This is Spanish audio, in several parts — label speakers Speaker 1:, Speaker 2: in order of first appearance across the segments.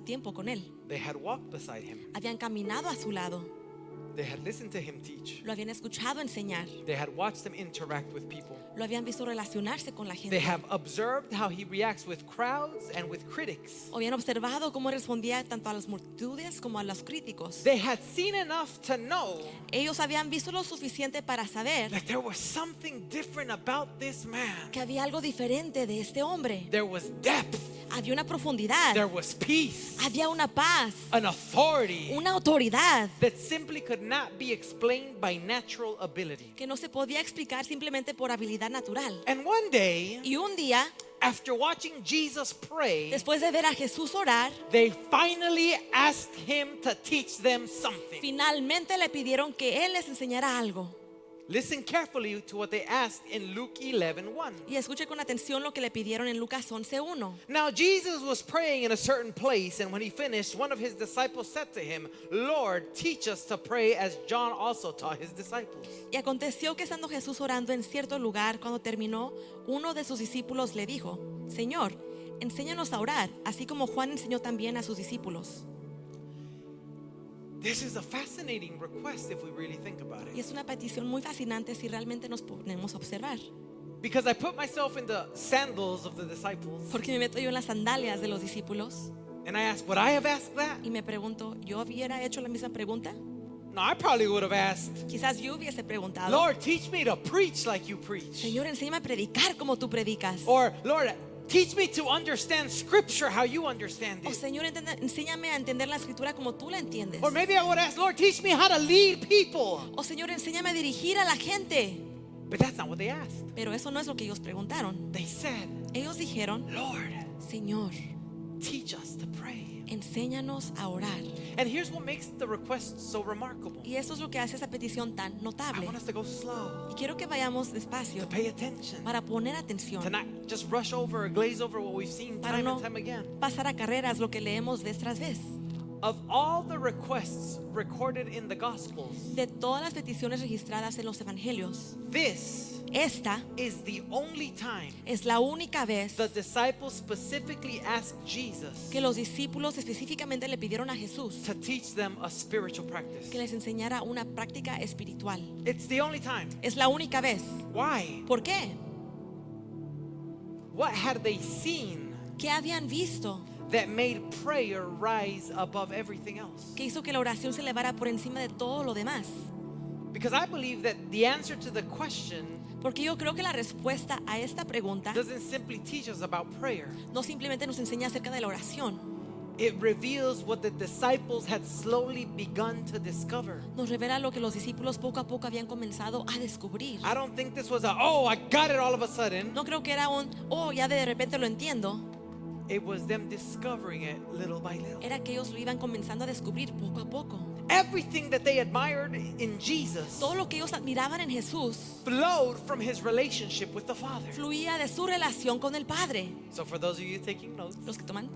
Speaker 1: tiempo con él.
Speaker 2: They had walked beside him.
Speaker 1: Habían caminado a su lado.
Speaker 2: They had listened to him teach.
Speaker 1: Lo habían escuchado enseñar.
Speaker 2: They had watched him interact with people.
Speaker 1: Lo habían visto relacionarse con la
Speaker 2: They
Speaker 1: gente.
Speaker 2: have observed how he reacts with crowds and with critics.
Speaker 1: Habían observado cómo respondía tanto a las multitudes como a los críticos.
Speaker 2: They had seen enough to know
Speaker 1: Ellos habían visto lo suficiente para saber
Speaker 2: that there was something different about this man.
Speaker 1: que había algo diferente de este hombre.
Speaker 2: There was depth.
Speaker 1: Había una profundidad.
Speaker 2: There was peace.
Speaker 1: Había una paz.
Speaker 2: An authority
Speaker 1: Una autoridad
Speaker 2: that simply could not be explained by natural ability.
Speaker 1: que no se podía explicar simplemente por habilidad natural.
Speaker 2: And one day,
Speaker 1: Y un día,
Speaker 2: after watching Jesus pray,
Speaker 1: después de ver a Jesús orar,
Speaker 2: they finally asked him to teach them something.
Speaker 1: finalmente le pidieron que él les enseñara algo.
Speaker 2: Listen carefully to what they asked in Luke 11:1.
Speaker 1: Y escuche con atención lo que le pidieron en Lucas 11:1.
Speaker 2: Now Jesus was praying in a certain place, and when he finished, one of his disciples said to him, Lord, teach us to pray as John also taught his disciples.
Speaker 1: Y aconteció que estando Jesús orando en cierto lugar, cuando terminó, uno de sus discípulos le dijo: Señor, enséñanos a orar, así como Juan enseñó también a sus discípulos.
Speaker 2: This is a fascinating request if we really think about
Speaker 1: Y
Speaker 2: it.
Speaker 1: es una petición muy fascinante si realmente nos ponemos a observar.
Speaker 2: Because I put myself in the sandals of the disciples,
Speaker 1: Porque me meto yo en las sandalias de los discípulos
Speaker 2: and I ask, would I have asked that?
Speaker 1: y me pregunto, ¿yo hubiera hecho la misma pregunta?
Speaker 2: No, I probably would have asked,
Speaker 1: Quizás yo hubiese preguntado:
Speaker 2: Lord, teach me to preach like you preach.
Speaker 1: Señor, enséñame a predicar como tú predicas.
Speaker 2: Or, Lord, teach me to understand scripture how you understand
Speaker 1: O
Speaker 2: it.
Speaker 1: Señor, enséñame a entender la escritura como tú la entiendes.
Speaker 2: Or maybe I would ask, Lord, teach me how to lead people.
Speaker 1: O Señor, enséñame a dirigir a la gente.
Speaker 2: But that's not what they asked.
Speaker 1: Pero eso no es lo que ellos preguntaron.
Speaker 2: They said,
Speaker 1: Ellos dijeron:
Speaker 2: Lord,
Speaker 1: Señor,
Speaker 2: teach us to pray.
Speaker 1: enséñanos a orar.
Speaker 2: And here's what makes the request so remarkable.
Speaker 1: Y eso es lo que hace esa petición tan
Speaker 2: I
Speaker 1: notable.
Speaker 2: want us to go slow,
Speaker 1: Y quiero que vayamos
Speaker 2: to
Speaker 1: despacio
Speaker 2: pay attention,
Speaker 1: para poner
Speaker 2: to
Speaker 1: atención,
Speaker 2: not just rush over or glaze over what we've seen
Speaker 1: para
Speaker 2: time
Speaker 1: no
Speaker 2: and time again.
Speaker 1: pasar a carreras lo que leemos vez tras vez.
Speaker 2: Of all the requests recorded in the Gospels,
Speaker 1: De todas las peticiones registradas en los evangelios,
Speaker 2: this
Speaker 1: esta
Speaker 2: is the only time
Speaker 1: es la única vez
Speaker 2: the disciples specifically asked Jesus
Speaker 1: que los discípulos específicamente le pidieron a Jesús
Speaker 2: to teach them a spiritual practice.
Speaker 1: que les enseñara una práctica espiritual.
Speaker 2: It's the only time.
Speaker 1: Es la única vez.
Speaker 2: Why?
Speaker 1: ¿Por qué?
Speaker 2: What had they seen
Speaker 1: ¿Qué habían visto
Speaker 2: that made prayer rise above everything else?
Speaker 1: que hizo que la oración se elevara por encima de todo lo demás?
Speaker 2: Because I believe that the answer to the question
Speaker 1: Porque yo creo que la respuesta a esta pregunta
Speaker 2: doesn't simply teach us about prayer.
Speaker 1: no simplemente nos enseña acerca de la oración,
Speaker 2: It reveals what the disciples had slowly begun to discover.
Speaker 1: nos revela lo que los discípulos poco a poco habían comenzado a descubrir.
Speaker 2: I don't think this was I got it all of a sudden.
Speaker 1: No creo que era ya de repente lo entiendo.
Speaker 2: It was them discovering it little by little.
Speaker 1: Era que ellos lo iban comenzando a descubrir poco a poco.
Speaker 2: Everything that they admired in Jesus
Speaker 1: Todo lo que ellos admiraban en Jesús
Speaker 2: flowed from his relationship with the Father.
Speaker 1: fluía de su relación con el Padre.
Speaker 2: So for those of you taking notes,
Speaker 1: Los que toman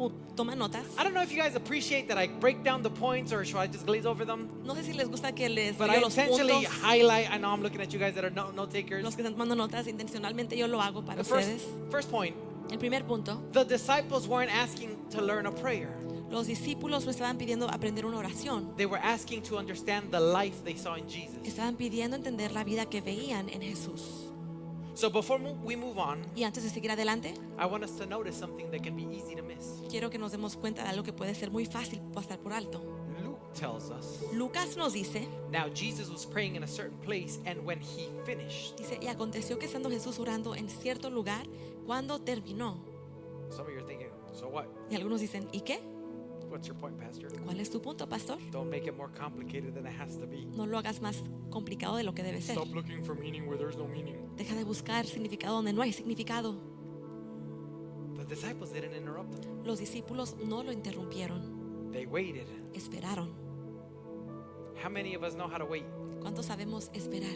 Speaker 1: notas,
Speaker 2: I don't know if you guys appreciate that I break down the points or should I just glaze over them?
Speaker 1: no sé si les gusta que les
Speaker 2: But
Speaker 1: diga
Speaker 2: I
Speaker 1: los
Speaker 2: intentionally
Speaker 1: puntos.
Speaker 2: highlight. I know I'm looking at you guys that are note takers.
Speaker 1: Los que están tomando notas, intencionalmente yo lo hago para
Speaker 2: The
Speaker 1: ustedes.
Speaker 2: first point,
Speaker 1: El primer punto:
Speaker 2: the disciples weren't asking to learn a prayer.
Speaker 1: los discípulos no estaban pidiendo aprender una oración,
Speaker 2: They were asking to understand the life they saw in Jesus.
Speaker 1: estaban pidiendo entender la vida que veían en Jesús.
Speaker 2: So before we move on,
Speaker 1: Y antes de seguir adelante,
Speaker 2: I want us to notice something that can be easy to miss.
Speaker 1: quiero que nos demos cuenta de algo que puede ser muy fácil pasar por alto.
Speaker 2: Luke tells us,
Speaker 1: Lucas nos dice,
Speaker 2: now Jesus was praying in a certain place, and when he finished,
Speaker 1: y aconteció que estando Jesús orando en cierto lugar, cuando terminó.
Speaker 2: some of you are thinking, so what?
Speaker 1: Y algunos dicen, ¿y qué?
Speaker 2: What's your point, Pastor?
Speaker 1: ¿Cuál es tu punto, pastor?
Speaker 2: Don't make it more complicated than it has to be.
Speaker 1: No lo hagas más complicado de lo que debe ser.
Speaker 2: Stop looking for meaning where there's no meaning.
Speaker 1: Deja de buscar significado donde no hay significado.
Speaker 2: The disciples didn't interrupt him.
Speaker 1: Los discípulos no lo interrumpieron,
Speaker 2: They waited.
Speaker 1: esperaron.
Speaker 2: How many of us know how to wait?
Speaker 1: ¿Cuántos sabemos esperar?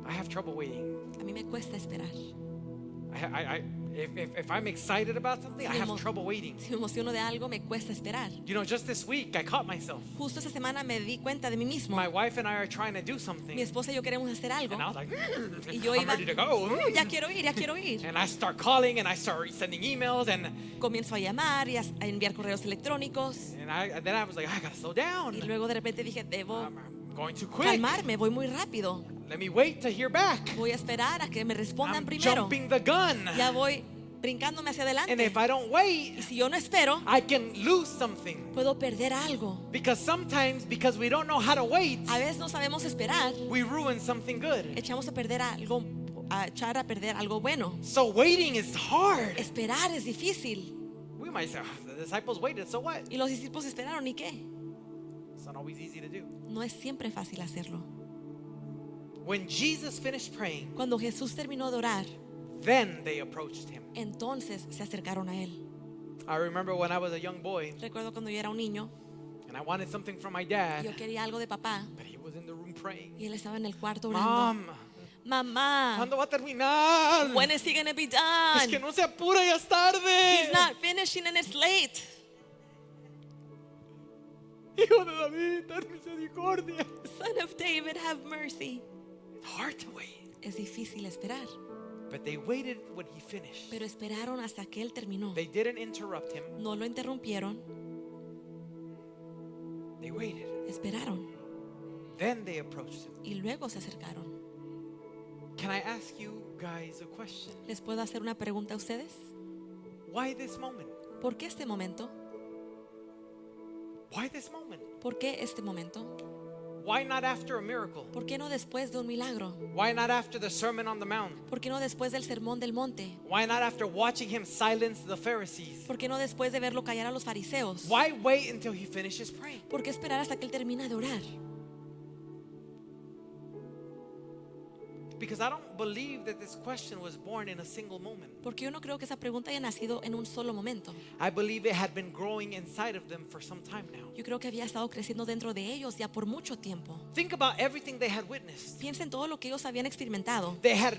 Speaker 2: I have trouble waiting.
Speaker 1: A mí me cuesta esperar.
Speaker 2: If I'm excited about something, I
Speaker 1: Si
Speaker 2: have
Speaker 1: emo-
Speaker 2: trouble waiting.
Speaker 1: Si me emociono de algo, me cuesta esperar.
Speaker 2: You know, just this week, I caught myself.
Speaker 1: Justo esta semana me di cuenta de mí mismo.
Speaker 2: My wife and I are trying to do something.
Speaker 1: Mi esposa y yo queremos hacer algo.
Speaker 2: And I was like,
Speaker 1: Y yo
Speaker 2: I'm
Speaker 1: iba,
Speaker 2: ready to go.
Speaker 1: ya quiero ir, ya quiero ir.
Speaker 2: And I start calling and I start sending emails and
Speaker 1: Comienzo a llamar y a enviar correos electrónicos.
Speaker 2: and then I was like, I gotta slow down.
Speaker 1: Y luego de repente dije, debo
Speaker 2: I'm going too quick.
Speaker 1: calmarme, voy muy rápido.
Speaker 2: Let me wait to hear back.
Speaker 1: Voy a esperar a que me respondan
Speaker 2: I'm
Speaker 1: primero.
Speaker 2: jumping the gun.
Speaker 1: Ya voy brincándome hacia
Speaker 2: And
Speaker 1: adelante.
Speaker 2: if I don't wait,
Speaker 1: Y si yo no espero,
Speaker 2: I can lose something.
Speaker 1: puedo perder algo.
Speaker 2: Because sometimes, because we don't know how to wait,
Speaker 1: A veces no sabemos esperar,
Speaker 2: we ruin something good.
Speaker 1: echamos a perder algo, a echar a perder algo bueno.
Speaker 2: So waiting is hard.
Speaker 1: Esperar es difícil.
Speaker 2: We might say, "Oh, the disciples waited, so what?
Speaker 1: Y los discípulos esperaron, ¿y qué?
Speaker 2: It's not always easy to do.
Speaker 1: No es siempre fácil hacerlo.
Speaker 2: When Jesus finished praying,
Speaker 1: Cuando Jesús terminó de orar,
Speaker 2: then they approached him.
Speaker 1: entonces se acercaron a él.
Speaker 2: I remember when I was a young boy
Speaker 1: Recuerdo cuando yo era un niño,
Speaker 2: and I wanted something from my dad,
Speaker 1: yo quería algo de papá
Speaker 2: but he was in the room praying.
Speaker 1: y él estaba en el cuarto orando.
Speaker 2: Mom,
Speaker 1: Mamá,
Speaker 2: ¿cuándo va a terminar?
Speaker 1: when is he gonna be
Speaker 2: Es
Speaker 1: done?
Speaker 2: que no se apura, ya es tarde.
Speaker 1: He's not finishing and it's late.
Speaker 2: Hijo de David, ten misericordia.
Speaker 1: Son of David, have mercy.
Speaker 2: It's hard to wait.
Speaker 1: Es difícil esperar,
Speaker 2: But they waited when he finished.
Speaker 1: pero esperaron hasta que él terminó.
Speaker 2: They didn't interrupt him.
Speaker 1: No lo interrumpieron,
Speaker 2: They waited.
Speaker 1: esperaron
Speaker 2: Then they approached him.
Speaker 1: y luego se acercaron.
Speaker 2: Can I ask you guys a question?
Speaker 1: ¿Les puedo hacer una pregunta a ustedes?
Speaker 2: Why this moment?
Speaker 1: ¿Por qué este momento?
Speaker 2: Why this moment?
Speaker 1: ¿Por qué este momento?
Speaker 2: Why not after a miracle?
Speaker 1: ¿Por qué no después de un milagro?
Speaker 2: Why not after the Sermon on the Mount?
Speaker 1: ¿Por qué no después del sermón del monte?
Speaker 2: Why not after watching him silence the Pharisees?
Speaker 1: ¿Por qué no después de verlo callar a los fariseos?
Speaker 2: Why wait until he finishes praying?
Speaker 1: ¿Por qué esperar hasta que él termina de orar?
Speaker 2: Because I don't believe that this question was born in a single moment.
Speaker 1: Porque yo no creo que esa pregunta haya nacido en un solo momento.
Speaker 2: I believe it had been growing inside of them for some time now.
Speaker 1: Yo creo que había estado creciendo dentro de ellos ya por mucho tiempo.
Speaker 2: Think about everything they had witnessed.
Speaker 1: Piensa en todo lo que ellos habían experimentado.
Speaker 2: They had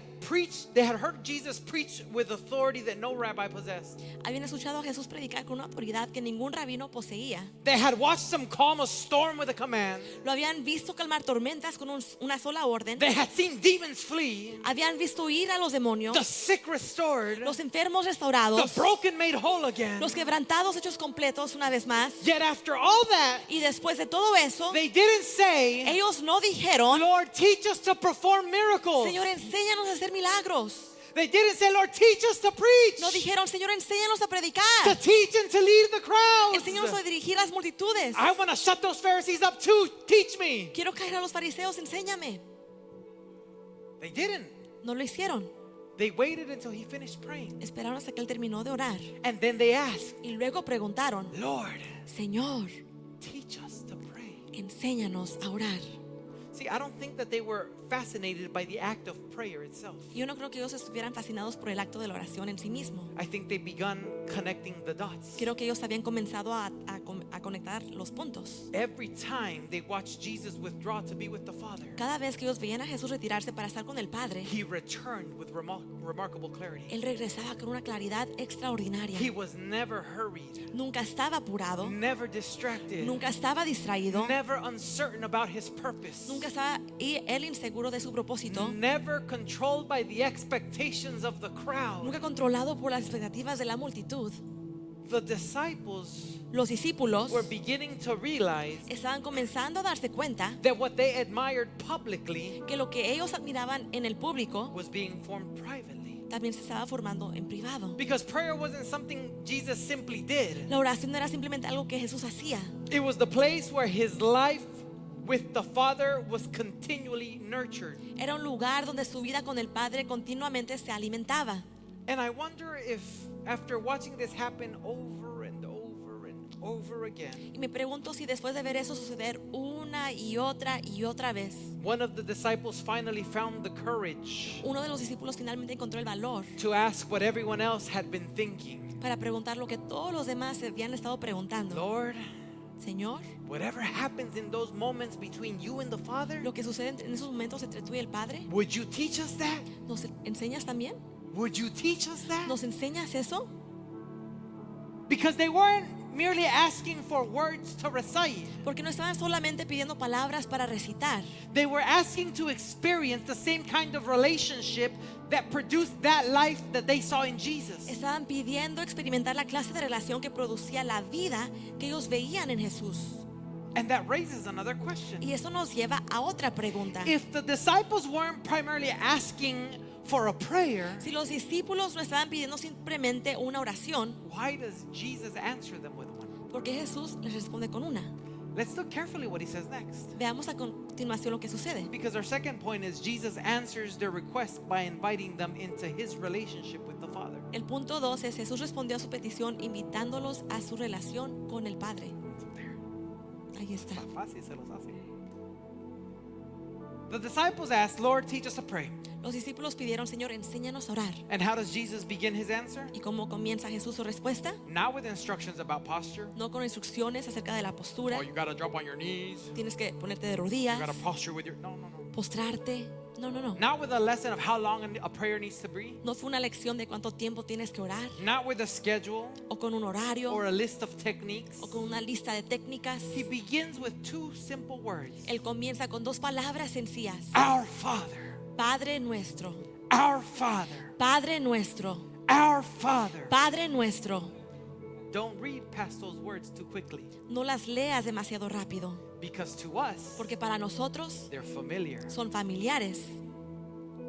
Speaker 2: heard Jesus preach with authority that no rabbi possessed.
Speaker 1: Habían escuchado a Jesús predicar con una autoridad que ningún rabino poseía.
Speaker 2: They had watched him calm a storm with a command.
Speaker 1: Lo habían visto calmar tormentas con una sola orden.
Speaker 2: They had seen demons flee,
Speaker 1: Habían visto huir a los demonios,
Speaker 2: the sick restored,
Speaker 1: los enfermos
Speaker 2: the
Speaker 1: restaurados,
Speaker 2: broken made whole again.
Speaker 1: los quebrantados hechos completos una vez más.
Speaker 2: Yet after all that,
Speaker 1: Y después de todo eso,
Speaker 2: they didn't say,
Speaker 1: ellos no dijeron,
Speaker 2: Lord, teach us to perform miracles.
Speaker 1: Señor, enséñanos a hacer milagros.
Speaker 2: They didn't say, Lord, teach us to preach,
Speaker 1: No dijeron, Señor, enséñanos a
Speaker 2: to
Speaker 1: predicar.
Speaker 2: teach and to lead the
Speaker 1: Enséñanos a
Speaker 2: crowds.
Speaker 1: dirigir las multitudes.
Speaker 2: I want to shut those Pharisees up too. Teach me.
Speaker 1: Quiero caer a los fariseos, enséñame.
Speaker 2: They didn't.
Speaker 1: No lo hicieron.
Speaker 2: They waited until he finished praying.
Speaker 1: Esperaron hasta que él terminó de orar.
Speaker 2: And then they asked,
Speaker 1: Y luego preguntaron,
Speaker 2: Lord,
Speaker 1: Señor,
Speaker 2: teach us to pray.
Speaker 1: enséñanos a orar.
Speaker 2: See, I don't think that they were fascinated by the act of prayer itself.
Speaker 1: Yo no creo que ellos estuvieran fascinados por el acto de la oración en sí mismo.
Speaker 2: I think they begun connecting the dots.
Speaker 1: Creo que ellos habían comenzado a conectar los puntos.
Speaker 2: Every time they watched Jesus withdraw to be with the Father,
Speaker 1: Cada vez que ellos veían a Jesús retirarse para estar con el Padre,
Speaker 2: he returned with remarkable clarity.
Speaker 1: él regresaba con una claridad extraordinaria.
Speaker 2: He was never hurried,
Speaker 1: Nunca estaba apurado,
Speaker 2: never distracted,
Speaker 1: nunca estaba distraído,
Speaker 2: never uncertain about his purpose,
Speaker 1: nunca estaba él inseguro de su propósito,
Speaker 2: never controlled by the expectations of the crowd.
Speaker 1: nunca controlado por las expectativas de la multitud.
Speaker 2: The disciples
Speaker 1: Los discípulos
Speaker 2: were beginning to realize
Speaker 1: estaban comenzando a darse cuenta
Speaker 2: that what they admired publicly
Speaker 1: que lo que ellos admiraban en el público
Speaker 2: was being formed privately.
Speaker 1: también se estaba formando en privado.
Speaker 2: Because prayer wasn't something Jesus simply did.
Speaker 1: La oración no era simplemente algo que Jesús hacía.
Speaker 2: It was the place where his life with the Father was continually nurtured.
Speaker 1: Era un lugar donde su vida con el Padre continuamente se alimentaba.
Speaker 2: And I wonder if after watching this happen over and over and over again,
Speaker 1: Y me pregunto si después de ver eso suceder una y otra vez,
Speaker 2: one of the disciples finally found the courage
Speaker 1: uno de los discípulos finalmente encontró el valor
Speaker 2: to ask what everyone else had been thinking.
Speaker 1: para preguntar lo que todos los demás se habían estado preguntando.
Speaker 2: Lord,
Speaker 1: Señor,
Speaker 2: whatever happens in those moments between you and the Father,
Speaker 1: lo que sucede en esos momentos entre tú y el Padre,
Speaker 2: would you teach us that?
Speaker 1: ¿nos enseñas también?
Speaker 2: Would you teach us that?
Speaker 1: ¿Nos enseñas eso?
Speaker 2: Because they weren't merely asking for words to recite.
Speaker 1: Porque no estaban solamente pidiendo palabras para recitar.
Speaker 2: They were asking to experience the same kind of relationship that produced that life that they saw in Jesus.
Speaker 1: Estaban pidiendo experimentar la clase de relación que producía la vida que ellos veían en Jesús.
Speaker 2: And that raises another question.
Speaker 1: Y eso nos lleva a otra pregunta.
Speaker 2: If the disciples weren't primarily asking for a prayer,
Speaker 1: Si los discípulos no estaban pidiendo simplemente una oración,
Speaker 2: why does Jesus answer them with one?
Speaker 1: ¿por qué Jesús les responde con una?
Speaker 2: Let's look carefully what he says next.
Speaker 1: Veamos a continuación lo que sucede.
Speaker 2: Because our second point is Jesus answers their request by inviting them into his relationship with the Father.
Speaker 1: El punto 2 es Jesús respondió a su petición invitándolos a su relación con el Padre. Ahí está.
Speaker 2: Está fácil, se los hace. The disciples asked, Lord, teach us to pray.
Speaker 1: Los discípulos pidieron, Señor, enséñanos a orar.
Speaker 2: And how does Jesus begin his answer?
Speaker 1: ¿Y cómo comienza Jesús su respuesta?
Speaker 2: Not with instructions about posture.
Speaker 1: No con instrucciones acerca de la postura.
Speaker 2: Oh, you gotta drop on your knees.
Speaker 1: Tienes que ponerte de
Speaker 2: You
Speaker 1: rodillas,
Speaker 2: gotta posture with your. No.
Speaker 1: postrarte. No.
Speaker 2: Not with a lesson of how long a prayer needs to be.
Speaker 1: No fue una lección de cuánto tiempo tienes que orar,
Speaker 2: Not with a schedule
Speaker 1: o con un horario,
Speaker 2: or a list of techniques.
Speaker 1: o con una lista de técnicas.
Speaker 2: He begins with two simple words.
Speaker 1: Él comienza con dos palabras sencillas.
Speaker 2: Our Father.
Speaker 1: Padre nuestro,
Speaker 2: Our Father.
Speaker 1: Padre nuestro,
Speaker 2: Our Father.
Speaker 1: Padre nuestro.
Speaker 2: Don't read past those words too quickly.
Speaker 1: No las leas demasiado rápido,
Speaker 2: Because to us,
Speaker 1: porque para nosotros
Speaker 2: they're familiar.
Speaker 1: son familiares.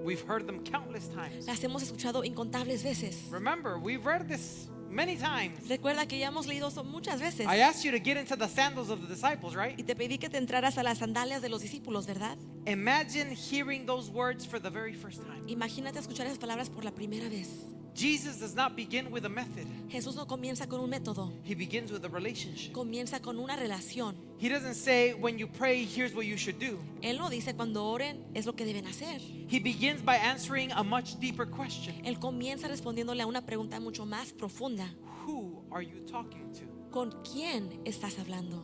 Speaker 2: We've heard them countless times.
Speaker 1: Las hemos escuchado incontables veces.
Speaker 2: Remember, we've read this many times.
Speaker 1: Recuerda que ya hemos leído eso muchas veces.
Speaker 2: I asked you to get into the sandals of the disciples, right?
Speaker 1: Y te pedí que te entraras a las sandalias de los discípulos, ¿verdad?
Speaker 2: Imagine hearing those words for the very first time.
Speaker 1: Imagínate escuchar esas palabras por la primera vez.
Speaker 2: Jesus does not begin with a method.
Speaker 1: Jesús no comienza con un método,
Speaker 2: He begins with a relationship.
Speaker 1: comienza con una relación.
Speaker 2: He doesn't say, when you pray, here's what you should do.
Speaker 1: Él no dice cuando oren es lo que deben hacer.
Speaker 2: He begins by answering a much deeper question.
Speaker 1: Él comienza respondiéndole a una pregunta mucho más profunda.
Speaker 2: Who are you talking to?
Speaker 1: ¿Con quién estás hablando?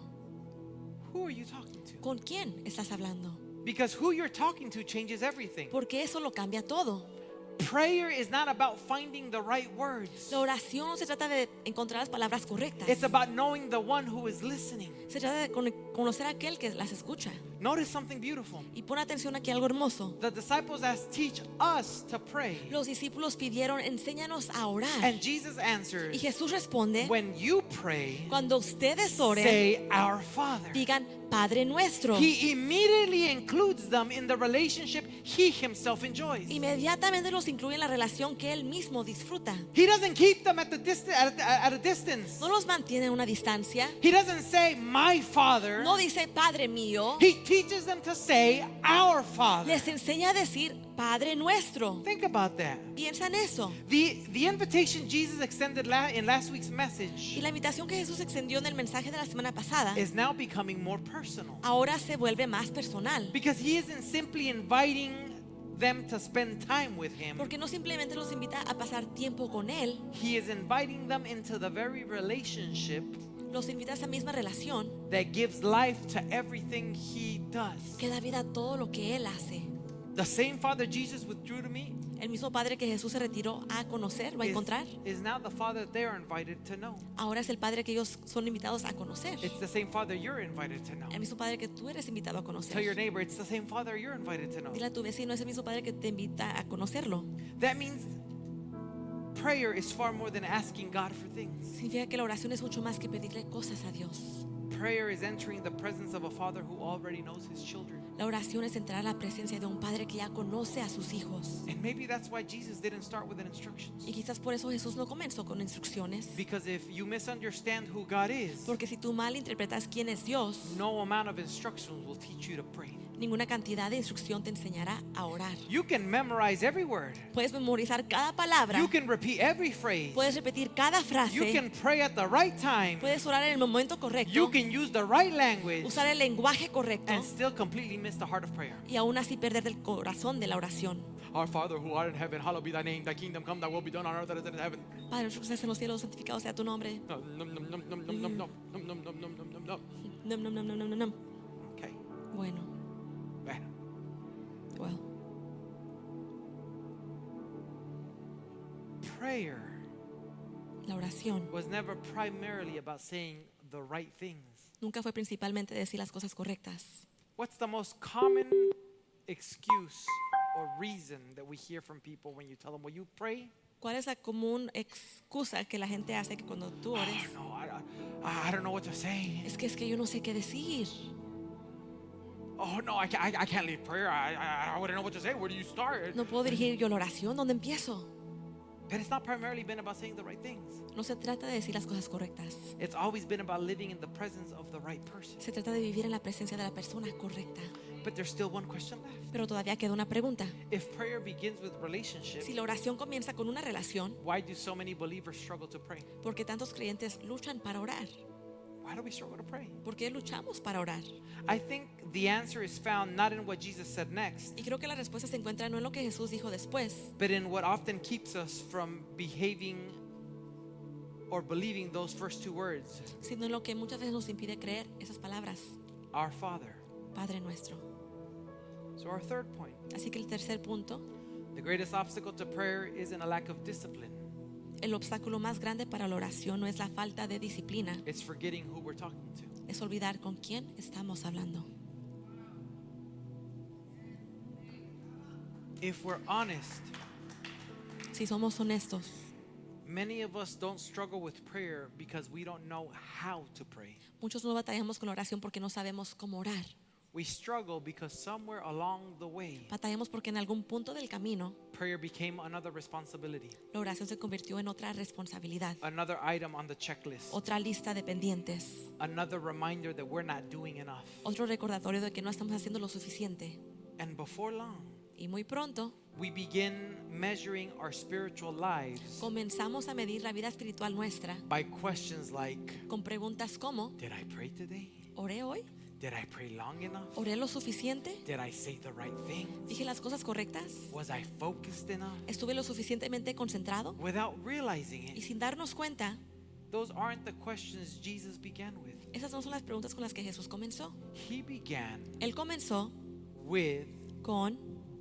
Speaker 2: Who are you talking to?
Speaker 1: ¿Con quién estás hablando?
Speaker 2: Because who you're talking to changes everything.
Speaker 1: Porque eso lo cambia todo.
Speaker 2: Prayer is not about finding the right words.
Speaker 1: La oración no se trata de encontrar las palabras correctas.
Speaker 2: It's about knowing the one who is listening.
Speaker 1: Se trata de conocer a aquel que las escucha.
Speaker 2: Notice something beautiful.
Speaker 1: Y pon atención aquí a algo hermoso.
Speaker 2: The disciples asked, teach us to pray.
Speaker 1: Los discípulos pidieron, enséñanos a orar.
Speaker 2: And Jesus
Speaker 1: Y
Speaker 2: answers,
Speaker 1: Jesús responde,
Speaker 2: when you pray,
Speaker 1: cuando ustedes oren,
Speaker 2: say our Father.
Speaker 1: digan, Padre nuestro.
Speaker 2: He immediately includes them in the relationship he himself enjoys.
Speaker 1: Inmediatamente los incluye en la relación que él mismo disfruta.
Speaker 2: He doesn't keep them at a distance.
Speaker 1: No los mantiene a una distancia.
Speaker 2: He doesn't say my Father.
Speaker 1: No dice Padre mío.
Speaker 2: He teaches them to say our Father.
Speaker 1: Les enseña a decir Padre nuestro.
Speaker 2: Think about that.
Speaker 1: Piensa en eso.
Speaker 2: The invitation Jesus extended in last week's
Speaker 1: Y
Speaker 2: message
Speaker 1: la invitación que Jesús extendió en el mensaje de la semana pasada
Speaker 2: is now becoming more personal.
Speaker 1: ahora se vuelve más personal.
Speaker 2: Because he isn't simply inviting them to spend time with him.
Speaker 1: Porque no simplemente los invita a pasar tiempo con él,
Speaker 2: He is inviting them into the very relationship
Speaker 1: los invita a esa misma relación
Speaker 2: that gives life to everything he does.
Speaker 1: que da vida a todo lo que él hace.
Speaker 2: The same Father Jesus withdrew to me
Speaker 1: El mismo Padre que Jesús se retiró a conocer, va a encontrar,
Speaker 2: is now the Father they are invited to know.
Speaker 1: ahora es el Padre que ellos son invitados a conocer.
Speaker 2: It's the same Father you're invited to know.
Speaker 1: El mismo Padre que tú eres invitado a
Speaker 2: Tell your
Speaker 1: conocer.
Speaker 2: neighbor, it's the same Father you're invited to know.
Speaker 1: Dile a tu vecino, es el mismo Padre que te invita a conocerlo.
Speaker 2: That means prayer is far more than asking God for things.
Speaker 1: Significa que la oración es mucho más que pedirle cosas a Dios.
Speaker 2: Prayer is entering the presence of a Father who already knows his children.
Speaker 1: La oración es entrar a la presencia de un Padre que ya conoce a sus hijos.
Speaker 2: And maybe that's why Jesus didn't start with instructions.
Speaker 1: Y quizás por eso Jesús no comenzó con instrucciones.
Speaker 2: Because if you misunderstand who God is,
Speaker 1: Porque si tú mal interpretas quién es Dios,
Speaker 2: no amount of instructions will teach you to pray.
Speaker 1: ninguna cantidad de instrucción te enseñará a orar.
Speaker 2: You can memorize every word.
Speaker 1: Puedes memorizar cada palabra,
Speaker 2: You can repeat every phrase.
Speaker 1: puedes repetir cada
Speaker 2: You
Speaker 1: frase,
Speaker 2: can pray at the right time.
Speaker 1: puedes orar en el momento correcto,
Speaker 2: You can use the right language
Speaker 1: usar el lenguaje correcto
Speaker 2: and still completely miss the heart of prayer.
Speaker 1: y aún así perder el corazón de la oración.
Speaker 2: Our Father who art in heaven, hallowed be thy name. Thy kingdom come, thy will be done on earth as it is in heaven.
Speaker 1: Padre nuestro que estás en los cielos, santificado sea tu nombre.
Speaker 2: No, no, no, no, no, no, no, no, no, no, no, no, no, no.
Speaker 1: Nom, nom, nom, nom, nom, nom, nom.
Speaker 2: Okay.
Speaker 1: Bueno,
Speaker 2: Bueno.
Speaker 1: well.
Speaker 2: prayer
Speaker 1: La oración
Speaker 2: was never primarily about saying the right things.
Speaker 1: nunca fue principalmente decir las cosas correctas.
Speaker 2: What's the most common excuse or reason that we hear from people when you tell them, will you pray?
Speaker 1: ¿Cuál es la común excusa que la gente hace que cuando tú ores?
Speaker 2: No, I don't know what to say.
Speaker 1: Es que yo no sé qué decir.
Speaker 2: Oh no, I can't lead prayer. I wouldn't know what to say. Where do you start?
Speaker 1: No puedo dirigir yo la oración. ¿Dónde empiezo?
Speaker 2: But it's not primarily been about saying the right things.
Speaker 1: No se trata de decir las cosas correctas.
Speaker 2: It's always been about living in the presence of the right person.
Speaker 1: Se trata de vivir en la presencia de la persona correcta.
Speaker 2: But there's still one question left.
Speaker 1: Pero todavía queda una pregunta.
Speaker 2: If prayer begins with relationship,
Speaker 1: Si la oración comienza con una relación,
Speaker 2: why do so many believers struggle to pray?
Speaker 1: ¿por qué tantos creyentes luchan para orar?
Speaker 2: Why do we struggle to pray?
Speaker 1: ¿Por qué luchamos para orar?
Speaker 2: I think the answer is found not in what Jesus said next,
Speaker 1: Y creo que la respuesta se encuentra no en lo que Jesús dijo después,
Speaker 2: but in what often keeps us from behaving or believing those first two words,
Speaker 1: sino en lo que muchas veces nos impide creer esas palabras.
Speaker 2: our Father.
Speaker 1: Padre nuestro.
Speaker 2: So our third point,
Speaker 1: Así que el tercer punto,
Speaker 2: the greatest obstacle to prayer isn't a lack of discipline.
Speaker 1: el obstáculo más grande para la oración no es la falta de disciplina,
Speaker 2: It's forgetting who we're talking to.
Speaker 1: es olvidar con quién estamos hablando.
Speaker 2: If we're honest,
Speaker 1: Si somos honestos,
Speaker 2: many of us don't struggle with prayer because we don't know how to pray.
Speaker 1: muchos no batallamos con la oración porque no sabemos cómo orar.
Speaker 2: We struggle because somewhere along the way,
Speaker 1: Batallamos porque en algún punto del camino
Speaker 2: prayer became another responsibility,
Speaker 1: la oración se convirtió en otra responsabilidad,
Speaker 2: another item on the checklist,
Speaker 1: otra lista de pendientes,
Speaker 2: another reminder that we're not doing enough.
Speaker 1: otro recordatorio de que no estamos haciendo lo suficiente.
Speaker 2: And before long,
Speaker 1: Y muy pronto
Speaker 2: we begin measuring our spiritual lives
Speaker 1: comenzamos a medir la vida espiritual nuestra
Speaker 2: by questions like,
Speaker 1: con preguntas como:
Speaker 2: did I pray today?
Speaker 1: ¿oré hoy?
Speaker 2: Did I pray long enough?
Speaker 1: ¿Oré lo suficiente?
Speaker 2: Did I say the right thing?
Speaker 1: ¿Dije las cosas correctas?
Speaker 2: Was I focused enough?
Speaker 1: ¿Estuve lo suficientemente concentrado?
Speaker 2: Without realizing
Speaker 1: Y
Speaker 2: it,
Speaker 1: sin darnos cuenta,
Speaker 2: those aren't the questions Jesus began with.
Speaker 1: esas no son las preguntas con las que Jesús comenzó.
Speaker 2: He began
Speaker 1: Él comenzó
Speaker 2: with
Speaker 1: con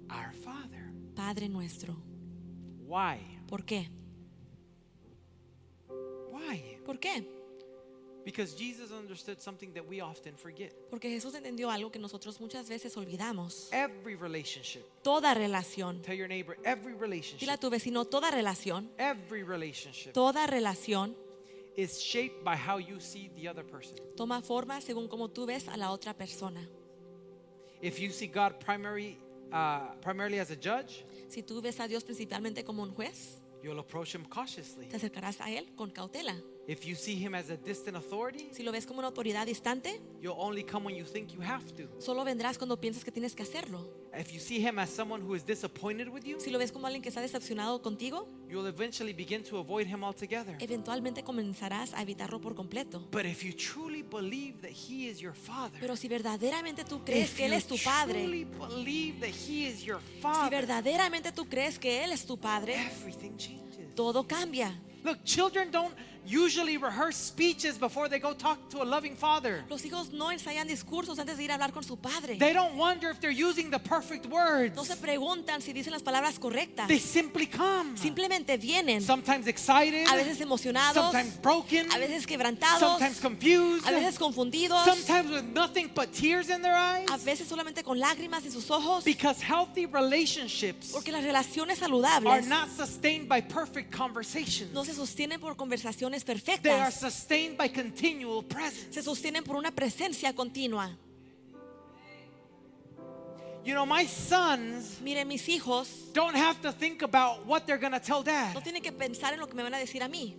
Speaker 2: our Father.
Speaker 1: Padre nuestro.
Speaker 2: Why?
Speaker 1: ¿Por qué?
Speaker 2: Why?
Speaker 1: ¿Por qué?
Speaker 2: Because Jesus understood something that we often forget.
Speaker 1: Porque Jesús entendió algo que nosotros muchas veces olvidamos.
Speaker 2: Every relationship,
Speaker 1: Toda relación.
Speaker 2: tell your neighbor, every
Speaker 1: Dile a
Speaker 2: relationship,
Speaker 1: tu vecino, toda relación
Speaker 2: is shaped by how you see the other person.
Speaker 1: toma forma según como tú ves a la otra persona.
Speaker 2: If you see God primarily as a judge,
Speaker 1: Si tú ves a Dios principalmente como un juez,
Speaker 2: you'll approach him cautiously.
Speaker 1: te acercarás a Él con cautela.
Speaker 2: If you see him as a distant authority,
Speaker 1: Si lo ves como una autoridad distante,
Speaker 2: you'll only come when you think you have to.
Speaker 1: solo vendrás cuando piensas que tienes que hacerlo.
Speaker 2: If you see him as someone who is disappointed with you,
Speaker 1: Si lo ves como alguien que está decepcionado contigo,
Speaker 2: you'll eventually begin to avoid him altogether.
Speaker 1: eventualmente comenzarás a evitarlo por completo.
Speaker 2: But if you truly believe that he is your father,
Speaker 1: Pero si verdaderamente tú crees
Speaker 2: if
Speaker 1: que Él
Speaker 2: you
Speaker 1: es tu Padre,
Speaker 2: truly believe that he is your
Speaker 1: si
Speaker 2: father,
Speaker 1: verdaderamente tú crees que Él es tu Padre,
Speaker 2: everything changes.
Speaker 1: todo cambia.
Speaker 2: Look, children don't usually rehearse speeches before they go talk to a loving father.
Speaker 1: Los hijos no ensayan discursos antes de ir a hablar con su padre.
Speaker 2: They don't wonder if they're using the perfect words.
Speaker 1: No se preguntan si dicen las palabras correctas.
Speaker 2: They simply come.
Speaker 1: Simplemente vienen,
Speaker 2: Sometimes excited,
Speaker 1: a veces emocionados,
Speaker 2: sometimes broken,
Speaker 1: a veces quebrantados,
Speaker 2: sometimes confused,
Speaker 1: a veces confundidos,
Speaker 2: sometimes with nothing but tears in their eyes.
Speaker 1: a veces solamente con lágrimas en sus ojos,
Speaker 2: Because healthy relationships
Speaker 1: porque las relaciones
Speaker 2: are
Speaker 1: saludables
Speaker 2: not sustained by perfect conversations.
Speaker 1: no se sostienen por conversaciones
Speaker 2: They are
Speaker 1: perfectas,
Speaker 2: sustained by continual presence.
Speaker 1: se sostienen por una presencia continua.
Speaker 2: You know, my sons
Speaker 1: Miren, mis hijos
Speaker 2: don't have to think about what they're going to tell
Speaker 1: no
Speaker 2: dad.
Speaker 1: tienen que pensar en lo que me van a decir a mí.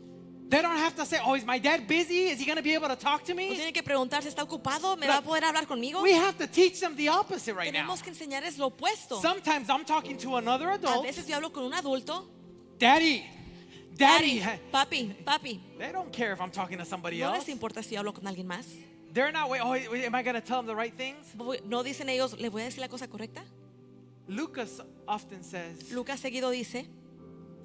Speaker 2: They don't have to say, oh, is my dad busy? Is he going to be able to talk to
Speaker 1: No
Speaker 2: me?
Speaker 1: tienen que preguntar si está ocupado, me va a poder hablar conmigo.
Speaker 2: We have to teach them the opposite right now.
Speaker 1: Tenemos que enseñarles lo opuesto.
Speaker 2: Sometimes I'm talking to another
Speaker 1: A
Speaker 2: adult.
Speaker 1: veces yo hablo con un adulto.
Speaker 2: Daddy,
Speaker 1: Daddy,
Speaker 2: Daddy.
Speaker 1: papi.
Speaker 2: They don't care if I'm talking to somebody
Speaker 1: No
Speaker 2: else.
Speaker 1: les importa si yo hablo con alguien más.
Speaker 2: They're not, wait, oh, am I going to tell them the right things?
Speaker 1: No dicen ellos, ¿le voy a decir la cosa correcta?
Speaker 2: Lucas often says
Speaker 1: Lucas seguido dice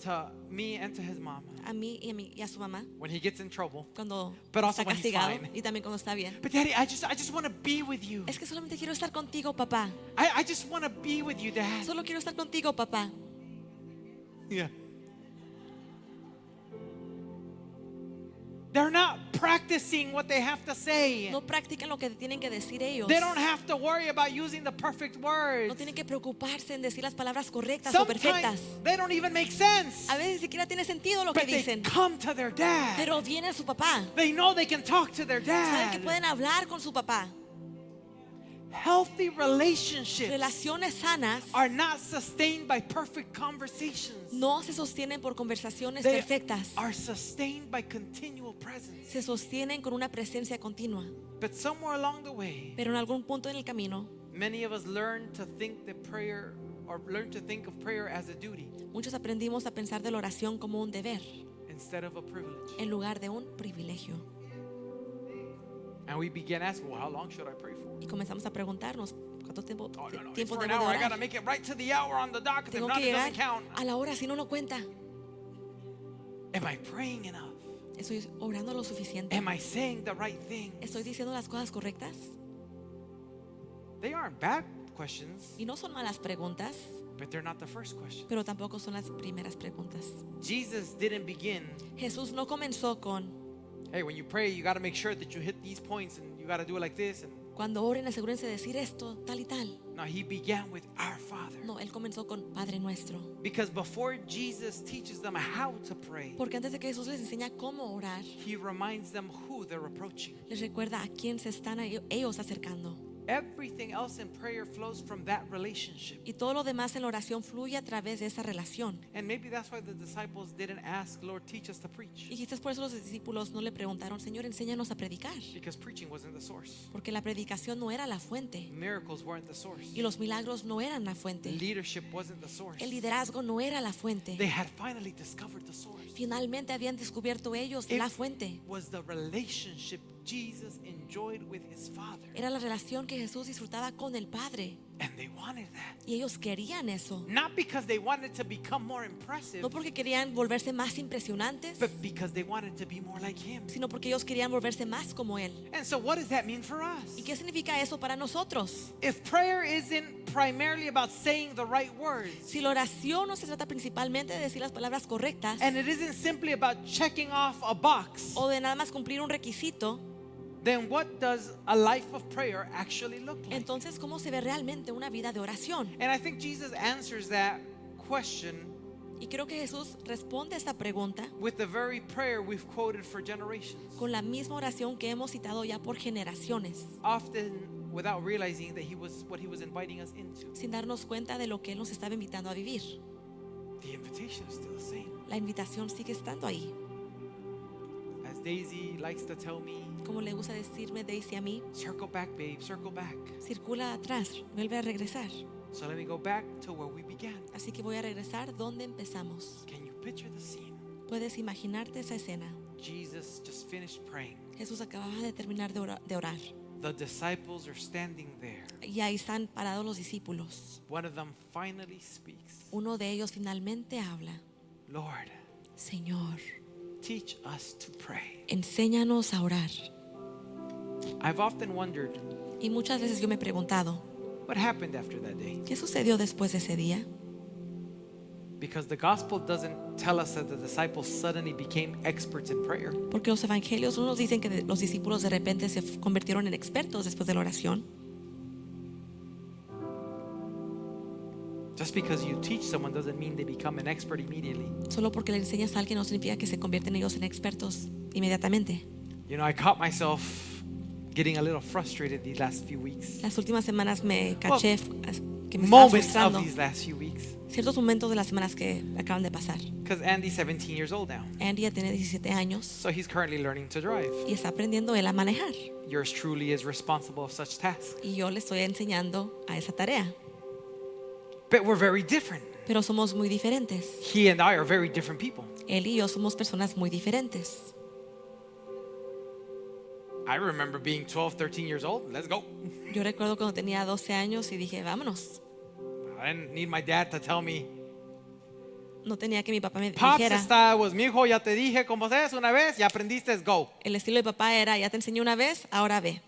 Speaker 2: to me and to his mom
Speaker 1: a mí y a su mamá
Speaker 2: when he gets in trouble,
Speaker 1: cuando
Speaker 2: But also
Speaker 1: está
Speaker 2: when he's
Speaker 1: castigado
Speaker 2: fine.
Speaker 1: y también cuando está bien.
Speaker 2: but Daddy, I just want to be with you.
Speaker 1: Es que solamente quiero estar contigo, papá.
Speaker 2: I just want to be with you, Dad.
Speaker 1: Solo quiero estar contigo, papá.
Speaker 2: Yeah. They're not practicing what they have to say.
Speaker 1: No practican lo que tienen que decir ellos.
Speaker 2: They don't have to worry about using the perfect words.
Speaker 1: No tienen que preocuparse en decir las palabras correctas o
Speaker 2: Sometimes
Speaker 1: perfectas.
Speaker 2: they don't even make sense.
Speaker 1: A veces ni siquiera tiene sentido lo que
Speaker 2: But they
Speaker 1: dicen.
Speaker 2: come to their dad.
Speaker 1: Pero viene a su papá.
Speaker 2: They know they can talk to their
Speaker 1: Saben que
Speaker 2: dad.
Speaker 1: pueden hablar con su papá.
Speaker 2: Healthy relationships
Speaker 1: Relaciones sanas
Speaker 2: are not sustained by perfect conversations.
Speaker 1: no se sostienen por conversaciones
Speaker 2: They
Speaker 1: perfectas.
Speaker 2: are sustained by continual presence.
Speaker 1: Se sostienen con una presencia continua.
Speaker 2: But somewhere along the way,
Speaker 1: Pero en algún punto en el camino,
Speaker 2: many of us learn to think that prayer or learn to think of prayer as a duty
Speaker 1: muchos aprendimos a pensar de la oración como un deber
Speaker 2: instead of a privilege.
Speaker 1: en lugar de un privilegio.
Speaker 2: And we began asking, well, how long should I pray for?
Speaker 1: Y comenzamos a preguntarnos, ¿cuánto tiempo,
Speaker 2: Oh, no, it's
Speaker 1: tiempo
Speaker 2: for an
Speaker 1: debo de
Speaker 2: hour. I got to
Speaker 1: orar?
Speaker 2: make it right to the hour on the dot, because if
Speaker 1: Tengo
Speaker 2: not,
Speaker 1: que
Speaker 2: it
Speaker 1: llegar
Speaker 2: doesn't count.
Speaker 1: a la hora, si no, no cuenta.
Speaker 2: Am I praying enough?
Speaker 1: ¿Estoy orando lo suficiente?
Speaker 2: Am I saying the right thing?
Speaker 1: ¿Estoy diciendo las cosas correctas?
Speaker 2: They aren't bad questions,
Speaker 1: Y no son malas preguntas,
Speaker 2: but they're not the first question.
Speaker 1: pero tampoco son las primeras preguntas.
Speaker 2: Jesus didn't begin,
Speaker 1: Jesús no comenzó con,
Speaker 2: hey, when you pray, you got to make sure that you hit these points and you got to do it like this. And
Speaker 1: cuando oren, asegúrense de decir esto, tal y tal.
Speaker 2: no, he began with our Father.
Speaker 1: No, él comenzó con Padre Nuestro.
Speaker 2: Because before Jesus teaches them how to pray,
Speaker 1: Porque antes de que Jesús les enseña cómo orar,
Speaker 2: he reminds them who they're approaching.
Speaker 1: les recuerda a quién se están ellos acercando.
Speaker 2: Everything else in prayer flows from that relationship.
Speaker 1: Y todo lo demás en la oración fluye a través de esa relación.
Speaker 2: And maybe that's why the disciples didn't ask, Lord, teach us to preach.
Speaker 1: Y quizás por eso los discípulos no le preguntaron, Señor, enséñanos a predicar.
Speaker 2: Because preaching wasn't the source.
Speaker 1: Porque la predicación no era la fuente.
Speaker 2: Miracles weren't the source.
Speaker 1: Y los milagros no eran la fuente.
Speaker 2: Leadership wasn't the source.
Speaker 1: El liderazgo no era la fuente.
Speaker 2: They had finally discovered the source.
Speaker 1: Finalmente habían descubierto ellos
Speaker 2: It
Speaker 1: la fuente.
Speaker 2: was the relationship Jesus enjoyed with his Father.
Speaker 1: Era la relación que Jesús disfrutaba con el Padre.
Speaker 2: And they wanted that.
Speaker 1: Y ellos querían eso.
Speaker 2: Not because they wanted to become more impressive,
Speaker 1: No porque querían volverse más impresionantes,
Speaker 2: but because they wanted to be more like him.
Speaker 1: sino porque ellos querían volverse más como Él.
Speaker 2: And so what does that mean for us?
Speaker 1: ¿Y qué significa eso para nosotros?
Speaker 2: If prayer isn't primarily about saying the right words,
Speaker 1: Si la oración no se trata principalmente de decir las palabras correctas
Speaker 2: and it isn't simply about checking off a box,
Speaker 1: o de nada más cumplir un requisito,
Speaker 2: then what does a life of prayer actually look like?
Speaker 1: entonces ¿cómo se ve realmente una vida de oración?
Speaker 2: And I think Jesus answers that question
Speaker 1: Y creo que Jesús responde a esta pregunta
Speaker 2: with the very prayer we've quoted for generations,
Speaker 1: con la misma oración que hemos citado ya por generaciones,
Speaker 2: often without realizing that what he was inviting us into.
Speaker 1: sin darnos cuenta de lo que Él nos estaba invitando a vivir.
Speaker 2: The invitation is still the same.
Speaker 1: La invitación sigue estando ahí.
Speaker 2: As Daisy likes to tell me,
Speaker 1: Como le gusta decirme Daisy a mí,
Speaker 2: circle back, babe, circle back.
Speaker 1: circula atrás, vuelve a regresar.
Speaker 2: So let me go back to where we began.
Speaker 1: Así que voy a regresar donde empezamos.
Speaker 2: Can you picture the scene?
Speaker 1: Puedes imaginarte esa escena.
Speaker 2: Jesus just finished praying.
Speaker 1: Jesús acababa de terminar de orar.
Speaker 2: The disciples are standing there.
Speaker 1: Y ahí están parados los discípulos.
Speaker 2: One of them finally speaks.
Speaker 1: Uno de ellos finalmente habla.
Speaker 2: Lord,
Speaker 1: Señor,
Speaker 2: teach us to pray.
Speaker 1: enséñanos a orar.
Speaker 2: I've often wondered,
Speaker 1: Y muchas veces yo me he preguntado,
Speaker 2: what happened after that day?
Speaker 1: ¿qué sucedió después de ese día?
Speaker 2: Because the gospel doesn't tell us that the disciples suddenly became experts in prayer.
Speaker 1: Porque los evangelios no nos dicen que los discípulos de repente se convirtieron en expertos después de la oración.
Speaker 2: Just because you teach someone doesn't mean they become an expert immediately.
Speaker 1: Solo porque le enseñas a alguien no significa que se convierten ellos en expertos inmediatamente.
Speaker 2: You know, I caught myself getting a little frustrated these last few weeks.
Speaker 1: Las últimas semanas me caché que me estaba
Speaker 2: Moments of
Speaker 1: frustrando.
Speaker 2: these last few weeks.
Speaker 1: Ciertos momentos de las semanas que acaban de pasar.
Speaker 2: Because Andy's 17 years old now.
Speaker 1: Andy ya tiene 17 años
Speaker 2: So he's currently learning to drive.
Speaker 1: y está aprendiendo él a manejar.
Speaker 2: Yours truly is responsible of such tasks.
Speaker 1: Y yo le estoy enseñando a esa tarea.
Speaker 2: But we're very different.
Speaker 1: Pero somos muy diferentes.
Speaker 2: He and I are very different people.
Speaker 1: Él y yo somos personas muy diferentes.
Speaker 2: I remember being 12, 13 years old. Let's go.
Speaker 1: Yo recuerdo cuando tenía 12 años y dije, vámonos.
Speaker 2: I didn't need my dad to tell me.
Speaker 1: No tenía que mi papá me
Speaker 2: Pops
Speaker 1: dijera.
Speaker 2: style was, mi hijo, ya te dije cómo es una vez, ya aprendiste, go.
Speaker 1: El estilo de papá era, ya te enseñé una vez, ahora ve.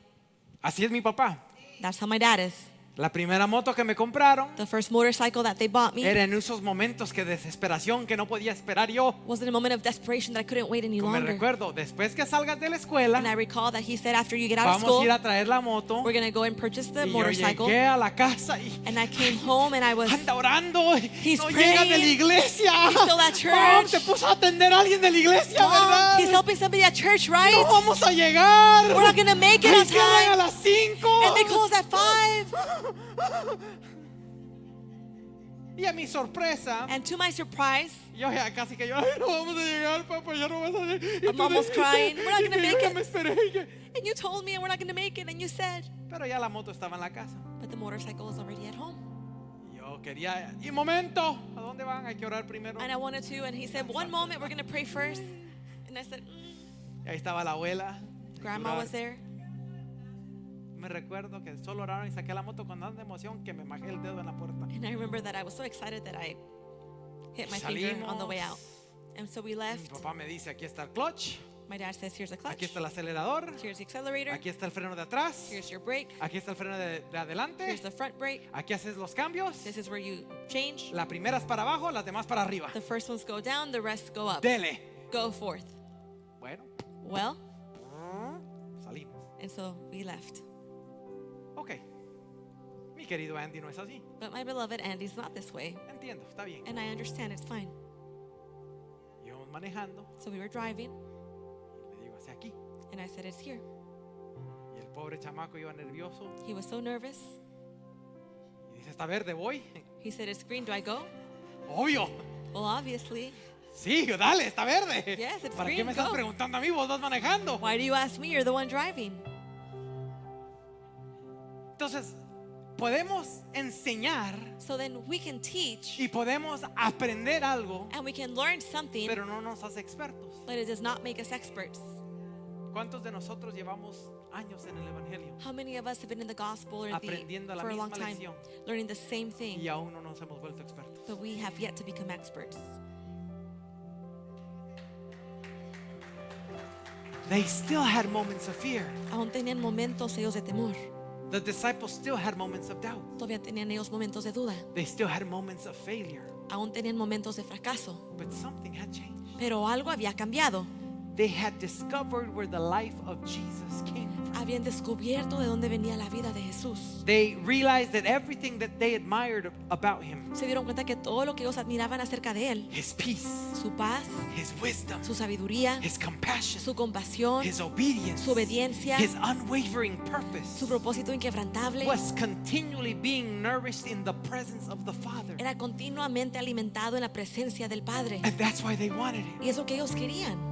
Speaker 2: Así es mi papá.
Speaker 1: That's how my dad is.
Speaker 2: La primera moto que me compraron
Speaker 1: The first motorcycle that they bought me
Speaker 2: era en esos momentos que desesperación que no podía esperar yo.
Speaker 1: was in a moment of desperation that I couldn't wait any
Speaker 2: Me
Speaker 1: longer.
Speaker 2: recuerdo, después que salgas de la escuela,
Speaker 1: And I recall that he said after you get out of
Speaker 2: vamos a
Speaker 1: school,
Speaker 2: ir a traer la moto.
Speaker 1: we're going to go and purchase the
Speaker 2: Y yo
Speaker 1: motorcycle.
Speaker 2: llegué a la casa y
Speaker 1: And I came home and I was,
Speaker 2: anda orando.
Speaker 1: He's
Speaker 2: No llega de la
Speaker 1: praying.
Speaker 2: iglesia.
Speaker 1: He's still at church.
Speaker 2: Mom, te puso a atender a alguien de la iglesia,
Speaker 1: Mom,
Speaker 2: ¿verdad?
Speaker 1: he's helping somebody at church,
Speaker 2: No
Speaker 1: right?
Speaker 2: vamos a llegar.
Speaker 1: We're not going to make it
Speaker 2: Ahí
Speaker 1: on
Speaker 2: cierran a
Speaker 1: time.
Speaker 2: las 5.
Speaker 1: And they close at 5.
Speaker 2: Y a mi sorpresa,
Speaker 1: And to my surprise,
Speaker 2: yo ya casi que yo, ay, no vamos a llegar, papá, ya no vas a llegar.
Speaker 1: I'm almost crying. We're not
Speaker 2: y
Speaker 1: gonna
Speaker 2: que yo
Speaker 1: make
Speaker 2: ya
Speaker 1: it.
Speaker 2: me esperé.
Speaker 1: and you told me we're not going to make it, and you said,
Speaker 2: Pero ya la moto estaba en la casa.
Speaker 1: but the motorcycle is already at home.
Speaker 2: Y yo quería, y momento, ¿a dónde van? Hay que orar primero.
Speaker 1: And I wanted to, and he said, one moment, we're going to pray first. And I said,
Speaker 2: Y ahí estaba la abuela.
Speaker 1: Grandma was there.
Speaker 2: Me recuerdo que solo oraron y saqué la moto con tanta emoción que me majé el dedo en la puerta.
Speaker 1: And I remember that I was so excited that I hit my finger on the way out. And so we
Speaker 2: Mi
Speaker 1: left.
Speaker 2: papá me dice, aquí está el clutch,
Speaker 1: My dad says, here's the clutch,
Speaker 2: aquí está el acelerador,
Speaker 1: here's the accelerator,
Speaker 2: aquí está el freno de atrás,
Speaker 1: here's your brake,
Speaker 2: aquí está el freno de adelante,
Speaker 1: here's the front brake.
Speaker 2: aquí haces los cambios.
Speaker 1: This is where you change.
Speaker 2: La primera es para abajo, las demás para arriba.
Speaker 1: The first ones go down, the rest go up.
Speaker 2: Dele.
Speaker 1: Go forth.
Speaker 2: Bueno,
Speaker 1: Well,
Speaker 2: salimos.
Speaker 1: and so we left.
Speaker 2: Ok. Mi querido Andy no es así.
Speaker 1: But my beloved Andy's not this way.
Speaker 2: Entiendo, está bien.
Speaker 1: And I understand, it's fine.
Speaker 2: Íbamos manejando
Speaker 1: So we were driving,
Speaker 2: y le digo, hacia aquí.
Speaker 1: and I said, it's here.
Speaker 2: Y el pobre chamaco iba nervioso
Speaker 1: He was so nervous.
Speaker 2: y dice, está verde, voy.
Speaker 1: He said, it's green, do I go?
Speaker 2: Obvio.
Speaker 1: Well, obviously.
Speaker 2: Sí, dale, está verde.
Speaker 1: Yes, it's
Speaker 2: ¿Para qué
Speaker 1: green,
Speaker 2: me estás
Speaker 1: go.
Speaker 2: preguntando a mí? Vos vas manejando.
Speaker 1: Why do you ask me? You're the one driving.
Speaker 2: Entonces, podemos enseñar
Speaker 1: So then we can teach
Speaker 2: y podemos aprender algo,
Speaker 1: and we can learn something,
Speaker 2: pero no nos hace expertos.
Speaker 1: but it does not make us experts.
Speaker 2: ¿Cuántos de nosotros llevamos años en el Evangelio
Speaker 1: How many of us have been in the gospel or
Speaker 2: aprendiendo la
Speaker 1: for a long
Speaker 2: misma
Speaker 1: time,
Speaker 2: lección
Speaker 1: learning the same thing,
Speaker 2: y aún no nos hemos vuelto expertos?
Speaker 1: but we have yet to become experts?
Speaker 2: They still had moments of fear.
Speaker 1: Aún tenían momentos ellos de temor.
Speaker 2: The disciples still had moments of doubt.
Speaker 1: Todavía tenían ellos momentos de duda.
Speaker 2: They still had moments of failure.
Speaker 1: Aún tenían momentos de fracaso.
Speaker 2: But something had changed.
Speaker 1: Pero algo había cambiado.
Speaker 2: They had discovered where the life of Jesus came from.
Speaker 1: Habían descubierto de dónde venía la vida de Jesús.
Speaker 2: They realized that everything that they admired about him,
Speaker 1: Se dieron cuenta que todo lo que ellos admiraban acerca de él,
Speaker 2: his peace,
Speaker 1: su paz,
Speaker 2: his wisdom,
Speaker 1: su sabiduría,
Speaker 2: his compassion,
Speaker 1: su compasión,
Speaker 2: his obedience,
Speaker 1: su obediencia,
Speaker 2: his unwavering purpose,
Speaker 1: su propósito inquebrantable,
Speaker 2: was continually being nourished in the presence of the Father.
Speaker 1: era continuamente alimentado en la presencia del Padre.
Speaker 2: And that's why they wanted it.
Speaker 1: Y es lo que ellos querían.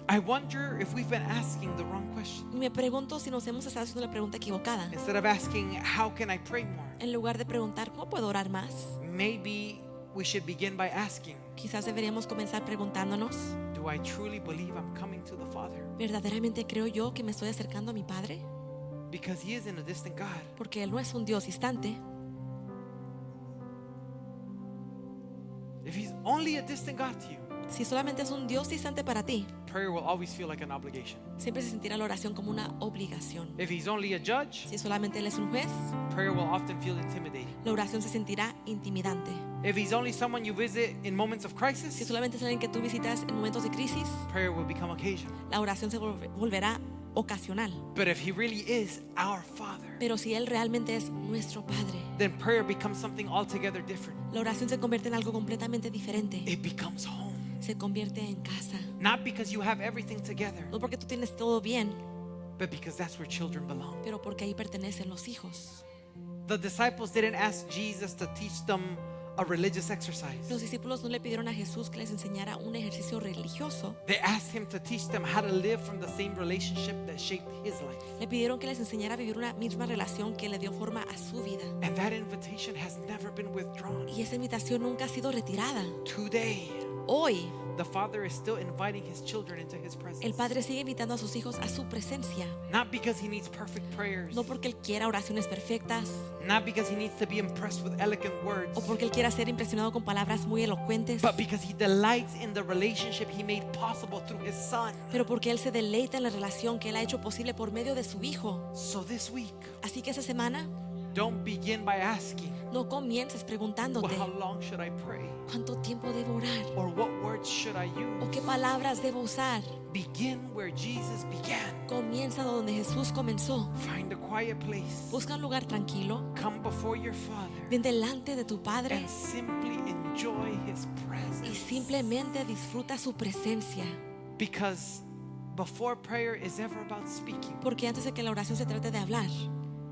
Speaker 2: I wonder if we've been asking the wrong question.
Speaker 1: Y me pregunto si nos hemos estado haciendo la pregunta equivocada.
Speaker 2: Instead of asking, how can I pray more?
Speaker 1: En lugar de preguntar, ¿cómo puedo orar más?
Speaker 2: Maybe we should begin by asking,
Speaker 1: Quizás deberíamos comenzar preguntándonos,
Speaker 2: do I truly believe I'm coming to the Father?
Speaker 1: ¿verdaderamente creo yo que me estoy acercando a mi Padre?
Speaker 2: Because He isn't a distant God.
Speaker 1: Porque Él no es un Dios distante.
Speaker 2: If He's only a distant God to you,
Speaker 1: Si solamente es un Dios distante para ti,
Speaker 2: prayer will always feel like an obligation.
Speaker 1: siempre se sentirá la oración como una obligación.
Speaker 2: If He's only a judge,
Speaker 1: Si solamente Él es un juez,
Speaker 2: prayer will often feel intimidating.
Speaker 1: la oración se sentirá intimidante.
Speaker 2: If He's only someone you visit in moments of
Speaker 1: Si
Speaker 2: crisis,
Speaker 1: solamente es alguien que tú visitas en momentos de crisis,
Speaker 2: prayer will become occasional.
Speaker 1: la oración se volverá ocasional.
Speaker 2: But if He really is our Father,
Speaker 1: Pero si Él realmente es nuestro Padre,
Speaker 2: then prayer becomes something altogether different.
Speaker 1: la oración se convierte en algo completamente diferente.
Speaker 2: It becomes home.
Speaker 1: Se convierte en casa.
Speaker 2: Not because you have everything together,
Speaker 1: No porque tú tienes todo bien,
Speaker 2: but because that's where children belong.
Speaker 1: pero porque ahí pertenecen los hijos.
Speaker 2: The disciples didn't ask Jesus to teach them a religious exercise.
Speaker 1: Los discípulos no le pidieron a Jesús que les enseñara un ejercicio religioso.
Speaker 2: They asked Him to teach them how to live from the same relationship that shaped His life.
Speaker 1: Le pidieron que les enseñara a vivir una misma relación que le dio forma a su vida.
Speaker 2: And that invitation has never been withdrawn.
Speaker 1: Y esa invitación nunca ha sido retirada.
Speaker 2: Today,
Speaker 1: Hoy
Speaker 2: the Father is still inviting his children into his presence.
Speaker 1: el Padre sigue invitando a sus hijos a su presencia.
Speaker 2: Not because he needs perfect prayers,
Speaker 1: No porque Él quiera oraciones perfectas
Speaker 2: not because he needs to be impressed with eloquent words,
Speaker 1: o porque Él quiera ser impresionado con palabras muy elocuentes,
Speaker 2: but because he delights in the relationship he made possible through his Son.
Speaker 1: pero porque Él se deleita en la relación que Él ha hecho posible por medio de su Hijo.
Speaker 2: So this week,
Speaker 1: Así que esta semana
Speaker 2: don't begin by asking,
Speaker 1: no comiences
Speaker 2: well,
Speaker 1: preguntándote
Speaker 2: how long should I pray?
Speaker 1: cuánto tiempo debo orar
Speaker 2: Or what words should I
Speaker 1: o qué
Speaker 2: use?
Speaker 1: palabras debo usar.
Speaker 2: Begin where Jesus began.
Speaker 1: Comienza donde Jesús comenzó.
Speaker 2: Find a quiet place.
Speaker 1: Busca un lugar tranquilo.
Speaker 2: Come before your Father
Speaker 1: Ven delante de tu Padre
Speaker 2: and simply enjoy his
Speaker 1: y
Speaker 2: presence.
Speaker 1: simplemente disfruta su presencia.
Speaker 2: Because before prayer is ever about speaking,
Speaker 1: Porque antes de que la oración se trate de hablar,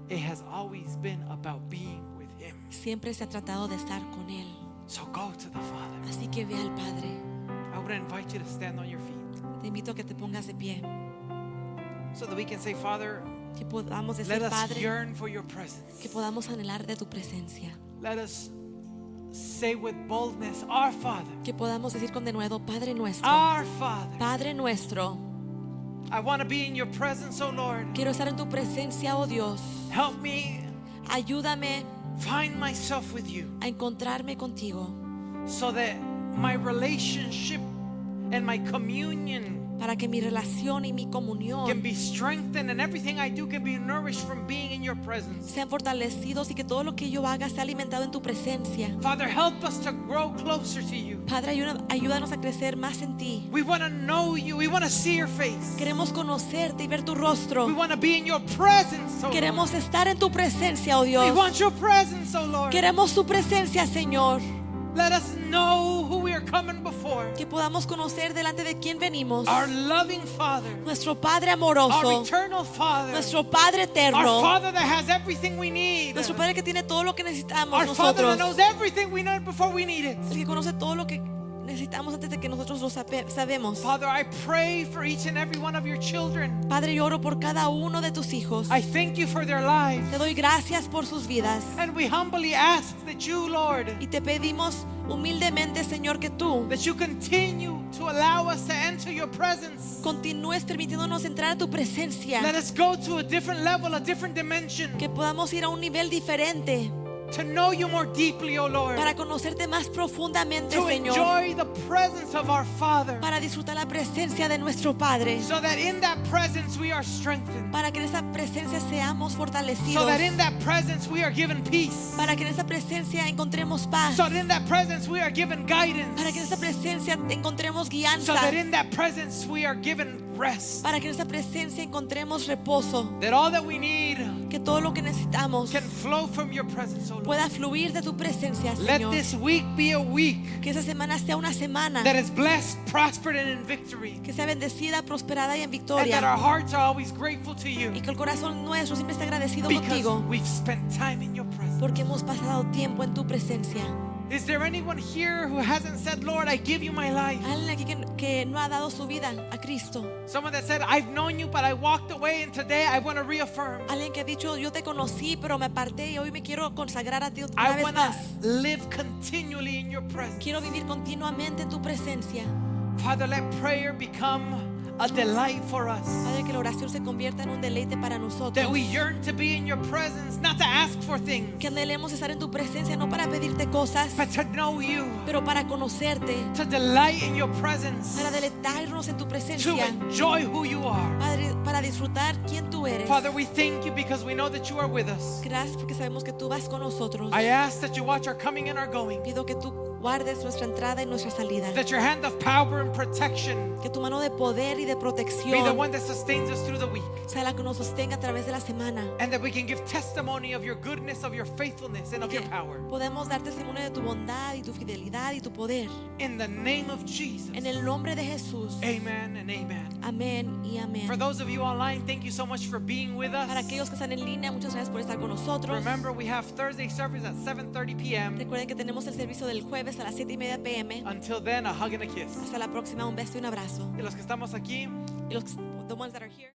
Speaker 2: it has always been about being with him.
Speaker 1: siempre se ha tratado de estar con Él.
Speaker 2: So go to the Father.
Speaker 1: Así que ve al Padre.
Speaker 2: I would invite you to stand on your feet
Speaker 1: Te invito a que te pongas de pie.
Speaker 2: so that we can say, Father,
Speaker 1: Que podamos
Speaker 2: let
Speaker 1: decir,
Speaker 2: us
Speaker 1: Padre,
Speaker 2: yearn for your presence.
Speaker 1: que podamos anhelar de tu presencia.
Speaker 2: Let us say with boldness, our Father,
Speaker 1: Que podamos decir con denuedo, Padre nuestro,
Speaker 2: our Father.
Speaker 1: Padre nuestro,
Speaker 2: I want to be in your presence, oh Lord.
Speaker 1: quiero estar en tu presencia, oh Dios.
Speaker 2: Help me
Speaker 1: Ayúdame
Speaker 2: find myself with you
Speaker 1: a encontrarme contigo
Speaker 2: so that my relationship and my communion
Speaker 1: para que mi relación y mi
Speaker 2: can
Speaker 1: comunión
Speaker 2: be strengthened and everything I do can be nourished from being in your presence.
Speaker 1: sean fortalecidos y que todo lo que yo haga sea alimentado en tu presencia.
Speaker 2: Father, help us to grow closer to you.
Speaker 1: Padre, ayúdanos a crecer más en ti.
Speaker 2: We want to know you. We want to see your face.
Speaker 1: Queremos conocerte y ver tu
Speaker 2: We
Speaker 1: rostro.
Speaker 2: want to be in your presence, oh Lord.
Speaker 1: Queremos estar en tu presencia, oh
Speaker 2: We
Speaker 1: Dios.
Speaker 2: want your presence, oh Lord.
Speaker 1: Queremos tu presencia, Señor.
Speaker 2: Let us know who we are coming before.
Speaker 1: Que podamos conocer delante de quién venimos.
Speaker 2: Our loving Father,
Speaker 1: Nuestro Padre
Speaker 2: our
Speaker 1: amoroso,
Speaker 2: eternal Father,
Speaker 1: nuestro Padre
Speaker 2: our
Speaker 1: eterno,
Speaker 2: Father that has everything we need,
Speaker 1: nuestro Padre que tiene todo lo que necesitamos
Speaker 2: our Father that knows
Speaker 1: nosotros,
Speaker 2: everything we know before we need it.
Speaker 1: el que conoce todo lo que necesitamos antes de que nosotros lo sabemos.
Speaker 2: Father, I pray for each and every one of your children.
Speaker 1: Padre, yo oro por cada uno de tus hijos.
Speaker 2: I thank you for their lives.
Speaker 1: Te doy gracias por sus vidas
Speaker 2: And we humbly ask that you, Lord,
Speaker 1: y te pedimos humildemente, Señor, que tú
Speaker 2: that you continue to allow us to enter your presence.
Speaker 1: continúes permitiéndonos entrar a tu presencia,
Speaker 2: Let us go to a different level, a different dimension,
Speaker 1: que podamos ir a un nivel diferente
Speaker 2: to know you more deeply, O Lord,
Speaker 1: para conocerte más profundamente,
Speaker 2: to
Speaker 1: Señor,
Speaker 2: enjoy the presence of our Father,
Speaker 1: para disfrutar la presencia de nuestro Padre,
Speaker 2: so that in that presence we are strengthened,
Speaker 1: para que en esa presencia seamos
Speaker 2: so
Speaker 1: fortalecidos,
Speaker 2: that in that presence we are given peace,
Speaker 1: para que en esa presencia encontremos paz,
Speaker 2: so that in that presence we are given guidance,
Speaker 1: para que en esa presencia encontremos
Speaker 2: so
Speaker 1: guianza,
Speaker 2: that in that presence we are given rest,
Speaker 1: para que en esa presencia encontremos reposo,
Speaker 2: that all that we need
Speaker 1: que todo lo que necesitamos
Speaker 2: can flow from your presence, O Lord.
Speaker 1: pueda fluir de tu presencia,
Speaker 2: Let
Speaker 1: Señor.
Speaker 2: this week be a week
Speaker 1: Que esa semana sea una semana
Speaker 2: that is blessed, prospered, and in victory,
Speaker 1: que sea bendecida, prosperada y en
Speaker 2: and that
Speaker 1: victoria,
Speaker 2: our hearts are always grateful to you
Speaker 1: y que el corazón nuestro siempre esté agradecido
Speaker 2: because
Speaker 1: contigo
Speaker 2: we've spent time in your presence.
Speaker 1: porque hemos pasado tiempo en tu presencia.
Speaker 2: Is there anyone here who hasn't said, Lord, I give you my life?
Speaker 1: Alguien aquí que no ha dado su vida a Cristo.
Speaker 2: Someone that said, I've known you, but I walked away, and today I want to reaffirm.
Speaker 1: Alguien que ha dicho, yo te conocí, pero me aparté y hoy me quiero consagrar a ti una
Speaker 2: I
Speaker 1: vez
Speaker 2: want
Speaker 1: más.
Speaker 2: to live continually in your presence.
Speaker 1: Quiero vivir continuamente en tu presencia.
Speaker 2: Father, let prayer become a delight for us.
Speaker 1: Padre, que la oración se convierta en un deleite para nosotros.
Speaker 2: That we yearn to be in your presence, not to ask for things,
Speaker 1: Que anhelemos estar en tu presencia, no para pedirte cosas,
Speaker 2: but to know you,
Speaker 1: pero para conocerte,
Speaker 2: to delight in your presence,
Speaker 1: para deleitarnos en tu
Speaker 2: to
Speaker 1: presencia.
Speaker 2: enjoy who you are.
Speaker 1: Padre, para disfrutar quién tú eres.
Speaker 2: Father, we thank you because we know that you are with us.
Speaker 1: Gracias porque sabemos que tú vas con nosotros.
Speaker 2: I ask that you watch our coming and our going,
Speaker 1: Pido que tú guardes nuestra entrada y nuestra salida.
Speaker 2: that your hand of power and protection
Speaker 1: Que tu mano de poder y de
Speaker 2: be the
Speaker 1: protección
Speaker 2: one that sustains us through the week,
Speaker 1: sea la que nos sostenga a través de la semana.
Speaker 2: and that we can give testimony of your goodness, of your faithfulness, and of
Speaker 1: Que
Speaker 2: your power.
Speaker 1: podemos dar testimonio de tu bondad y tu fidelidad y tu poder.
Speaker 2: In the name of Jesus.
Speaker 1: En el nombre de Jesús.
Speaker 2: Amen and amen.
Speaker 1: Amén y amén.
Speaker 2: For those of you online, thank you so much for being with
Speaker 1: Para
Speaker 2: us.
Speaker 1: aquellos que están en línea, muchas gracias por estar con nosotros.
Speaker 2: Remember, we have Thursday service at 7:30 p.m.
Speaker 1: Recuerden que tenemos el servicio del jueves a las 7:30 p.m.
Speaker 2: Until then, a hug and a kiss.
Speaker 1: Hasta la próxima, un beso y un abrazo.
Speaker 2: Y los que estamos aquí,
Speaker 1: Y los the ones that are here.